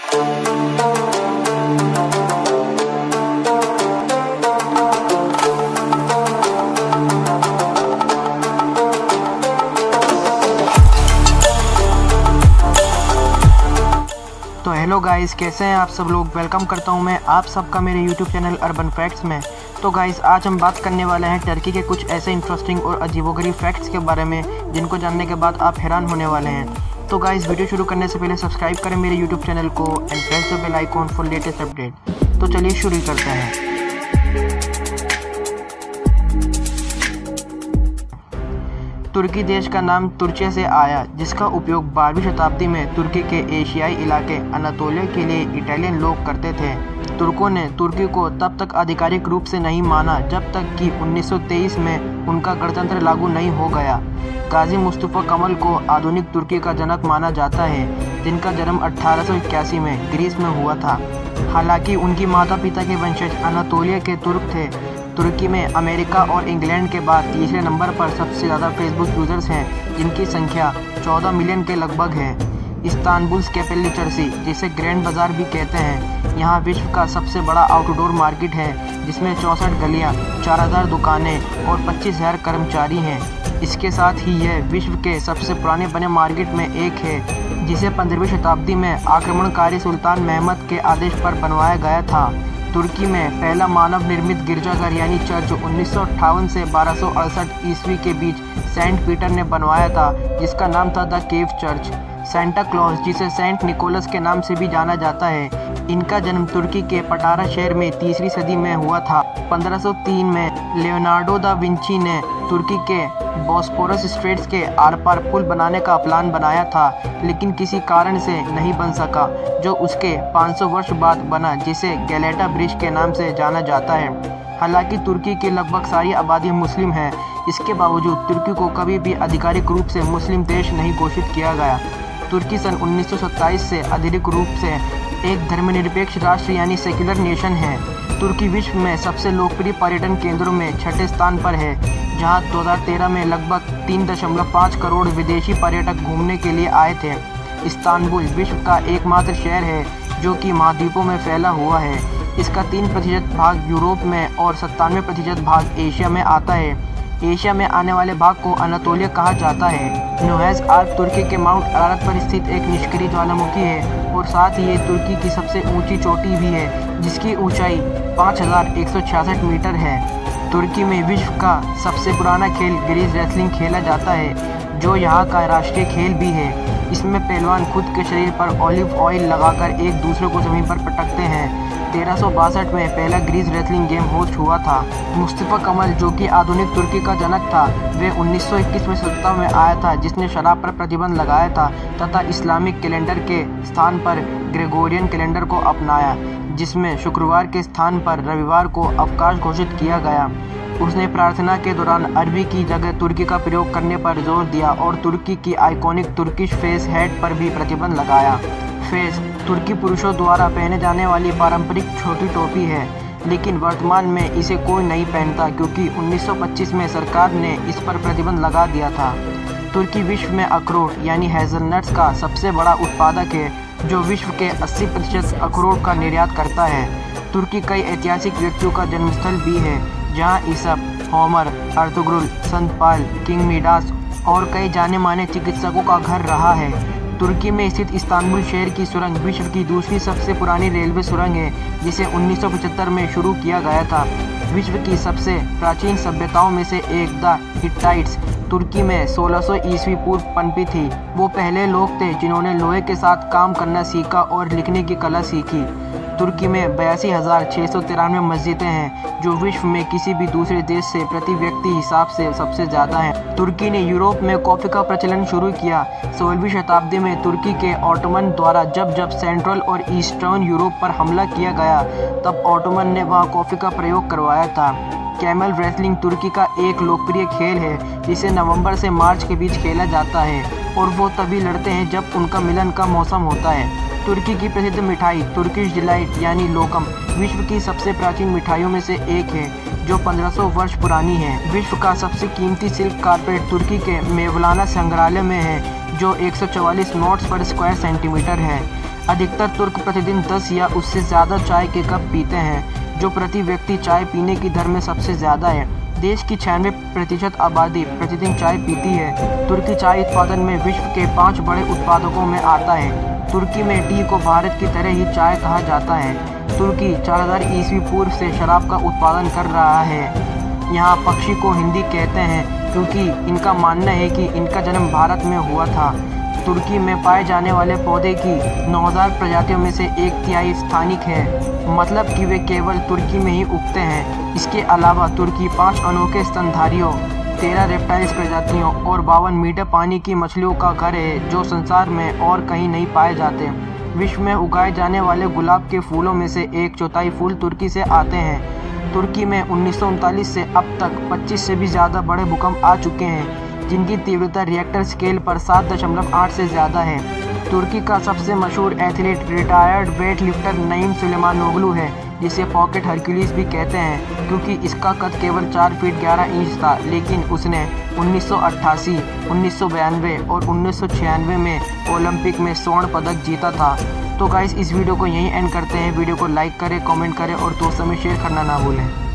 तो hello guys, कैसे हैं आप सब लोग। वेलकम करता हूं मैं आप सबका मेरे यूट्यूब चैनल अर्बन फैक्ट्स में। तो गाइस, आज हम बात करने वाले हैं टर्की के कुछ ऐसे इंटरेस्टिंग और अजीबोगरीब फैक्ट्स के बारे में जिनको जानने के बाद आप हैरान होने वाले हैं। तो गाइस, वीडियो शुरू करने से पहले सब्सक्राइब करें मेरे यूट्यूब चैनल को and press the bell icon for latest update. तो चलिए शुरू करते हैं। तुर्की देश का नाम तुर्चिया से आया, जिसका उपयोग 12वीं शताब्दी में तुर्की के एशियाई इलाके अनातोलिया के लिए इटालियन लोग करते थे। तुर्कों ने तुर्की को तब तक आधिकारिक रूप से नहीं माना जब तक कि 1923 में उनका गणतंत्र लागू नहीं हो गया। गाजी मुस्तफा कमल को आधुनिक तुर्की का जनक माना जाता है, जिनका जन्म 1881 में ग्रीस में हुआ था। हालांकि उनकी माता पिता के वंशज अनातोलिया के तुर्क थे। तुर्की में अमेरिका और इंग्लैंड के बाद तीसरे नंबर पर सबसे ज़्यादा फेसबुक यूज़र्स हैं, जिनकी संख्या 14 मिलियन के लगभग है। इस्तांबुल कैपिटल चर्ची, जिसे ग्रैंड बाज़ार भी कहते हैं, यहाँ विश्व का सबसे बड़ा आउटडोर मार्केट है, जिसमें 64 गलियाँ, 4000 दुकानें और 25,000 कर्मचारी हैं। इसके साथ ही यह विश्व के सबसे पुराने बने मार्केट में एक है, जिसे 15वीं शताब्दी में आक्रमणकारी सुल्तान महमद के आदेश पर बनवाया गया था। तुर्की में पहला मानव निर्मित गिरजाघर यानी चर्च 1958 से 1268 ईस्वी के बीच सेंट पीटर ने बनवाया था, जिसका नाम था the cave church. Santa Claus, जिसे सेंट निकोलस के नाम से भी जाना जाता है, इनका जन्म तुर्की के पटारा शहर में 3वीं सदी में हुआ था। 1503 में लियोनार्डो दा विंची ने तुर्की के बॉस्फोरस स्ट्रेट्स के आर पार पुल बनाने का प्लान बनाया था, लेकिन किसी कारण से नहीं बन सका, जो उसके 500 वर्ष बाद बना, जिसे गैलेटा ब्रिज के नाम से जाना जाता है। हालांकि तुर्की की लगभग सारी आबादी मुस्लिम है, इसके बावजूद तुर्की को कभी भी आधिकारिक रूप से मुस्लिम देश नहीं घोषित किया गया। तुर्की सन 1927 से आधिकारिक रूप से एक धर्मनिरपेक्ष राष्ट्र यानी सेक्युलर नेशन है। तुर्की विश्व में सबसे लोकप्रिय पर्यटन केंद्रों में 6ठे स्थान पर है, जहां 2013 में लगभग 3.5 करोड़ विदेशी पर्यटक घूमने के लिए आए थे। इस्तांबुल विश्व का एकमात्र शहर है जो कि महाद्वीपों में फैला हुआ है। इसका 3% भाग यूरोप में और 97% भाग एशिया में आता है। एशिया में आने वाले भाग को अनातोलिया कहा जाता है। नोहेज आर्क तुर्की के माउंट अरारत पर स्थित एक निष्क्रिय ज्वालामुखी है और साथ ही ये तुर्की की सबसे ऊंची चोटी भी है, जिसकी ऊंचाई 5166 मीटर है। तुर्की में विश्व का सबसे पुराना खेल ग्रीस रेसलिंग खेला जाता है, जो यहाँ का राष्ट्रीय खेल भी है। इसमें पहलवान खुद के शरीर पर ऑलिव ऑयल लगाकर एक दूसरे को जमीन पर पटकते हैं। 1362 में पहला ग्रीस रेसलिंग गेम होस्ट हुआ था। मुस्तफा कमल, जो कि आधुनिक तुर्की का जनक था, वे 1921 में सत्ता में आया था, जिसने शराब पर प्रतिबंध लगाया था तथा इस्लामिक कैलेंडर के स्थान पर ग्रेगोरियन कैलेंडर को अपनाया, जिसमें शुक्रवार के स्थान पर रविवार को अवकाश घोषित किया गया। उसने प्रार्थना के दौरान अरबी की जगह तुर्की का प्रयोग करने पर जोर दिया और तुर्की की आइकॉनिक तुर्किश फेस हेड पर भी प्रतिबंध लगाया। फेस तुर्की पुरुषों द्वारा पहने जाने वाली पारंपरिक छोटी टोपी है, लेकिन वर्तमान में इसे कोई नहीं पहनता क्योंकि 1925 में सरकार ने इस पर प्रतिबंध लगा दिया था। तुर्की विश्व में अखरोट यानी हेज़लनट्स का सबसे बड़ा उत्पादक है, जो विश्व के 80% अखरोट का निर्यात करता है। तुर्की कई ऐतिहासिक व्यक्तियों का जन्मस्थल भी है, जहाँ ईसप, होमर, अर्तुगरुल, संत पाल, किंग मिडास और कई जाने माने चिकित्सकों का घर रहा है। तुर्की में स्थित इस्तांबुल शहर की सुरंग विश्व की दूसरी सबसे पुरानी रेलवे सुरंग है, जिसे 1975 में शुरू किया गया था। विश्व की सबसे प्राचीन सभ्यताओं में से एक द हिट्टाइट्स तुर्की में 1600 ईस्वी पूर्व पनपी थी। वो पहले लोग थे जिन्होंने लोहे के साथ काम करना सीखा और लिखने की कला सीखी। तुर्की में 82,693 मस्जिदें हैं, जो विश्व में किसी भी दूसरे देश से प्रति व्यक्ति हिसाब से सबसे ज़्यादा हैं। तुर्की ने यूरोप में कॉफ़ी का प्रचलन शुरू किया। 16वीं शताब्दी में तुर्की के ऑटोमन द्वारा जब सेंट्रल और ईस्टर्न यूरोप पर हमला किया गया, तब ऑटोमन ने वहाँ कॉफ़ी का प्रयोग करवाया था। कैमल रेसलिंग तुर्की का एक लोकप्रिय खेल है, जिसे नवंबर से मार्च के बीच खेला जाता है और वो तभी लड़ते हैं जब उनका मिलन का मौसम होता है। तुर्की की प्रसिद्ध मिठाई तुर्किश डिलाइट यानी लोकम विश्व की सबसे प्राचीन मिठाइयों में से एक है, जो 1500 वर्ष पुरानी है। विश्व का सबसे कीमती सिल्क कारपेट तुर्की के मेवलाना संग्रहालय में है, जो 144 नॉट्स पर स्क्वायर सेंटीमीटर है। अधिकतर तुर्क प्रतिदिन 10 या उससे ज़्यादा चाय के कप पीते हैं, जो प्रति व्यक्ति चाय पीने की दर में सबसे ज़्यादा है। देश की 96% आबादी प्रतिदिन चाय पीती है। तुर्की चाय उत्पादन में विश्व के 5 बड़े उत्पादकों में आता है। तुर्की में टी को भारत की तरह ही चाय कहा जाता है। तुर्की 4000 ईस्वी पूर्व से शराब का उत्पादन कर रहा है। यहाँ पक्षी को हिंदी कहते हैं क्योंकि इनका मानना है कि इनका जन्म भारत में हुआ था। तुर्की में पाए जाने वाले पौधे की 9000 प्रजातियों में से 1/3 स्थानिक है, मतलब कि वे केवल तुर्की में ही उगते हैं। इसके अलावा तुर्की 5 अनोखे स्तनधारियों, 13 रेप्टाइल्स प्रजातियों और 52 मीटर पानी की मछलियों का घर है, जो संसार में और कहीं नहीं पाए जाते। विश्व में उगाए जाने वाले गुलाब के फूलों में से 1/4 फूल तुर्की से आते हैं। तुर्की में 1939 से अब तक 25 से भी ज़्यादा बड़े भूकंप आ चुके हैं, जिनकी तीव्रता रिएक्टर स्केल पर 7.8 से ज़्यादा है। तुर्की का सबसे मशहूर athlete retired weight lifter Naim Suleymanoglu है, जिसे पॉकेट हरक्यूलिस भी कहते हैं क्योंकि इसका कद केवल 4 फीट 11 इंच था, लेकिन उसने 1988, 1992 और 1996 में ओलंपिक में स्वर्ण पदक जीता था। तो गाइस, इस वीडियो को यहीं एंड करते हैं। वीडियो को लाइक करें, कमेंट करें और दोस्तों में शेयर करना ना भूलें।